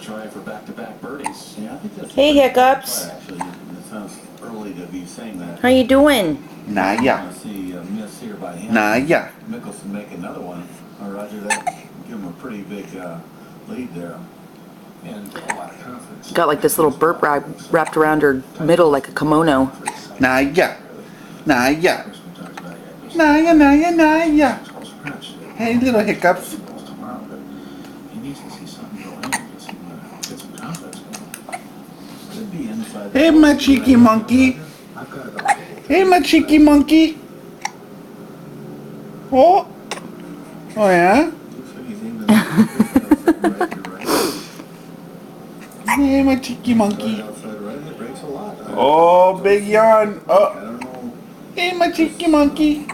try for back-to-back birdies. Yeah, I think that's Hey, Hiccups. actually, it sounds early to be saying that. How you doing? Nyah. See a miss here by him. Nyah. Mickelson make another one. Roger, that give him a pretty big lead there. And a lot of confidence. Got like this little burp wrapped around her middle like a kimono. Nyah. Nyah. Nyah, Nyah, Nyah. Hey, little Hiccups. He needs to see something go in because he want to get some confidence going. Could be inside. Hey, my cheeky monkey. I've got it all. Hey, my cheeky monkey. Oh. Oh, yeah? Looks like he's aiming right to right. Hey, my cheeky monkey. Outside right, it breaks a lot. Oh, big yawn. I Oh. don't know. Hey, my cheeky monkey.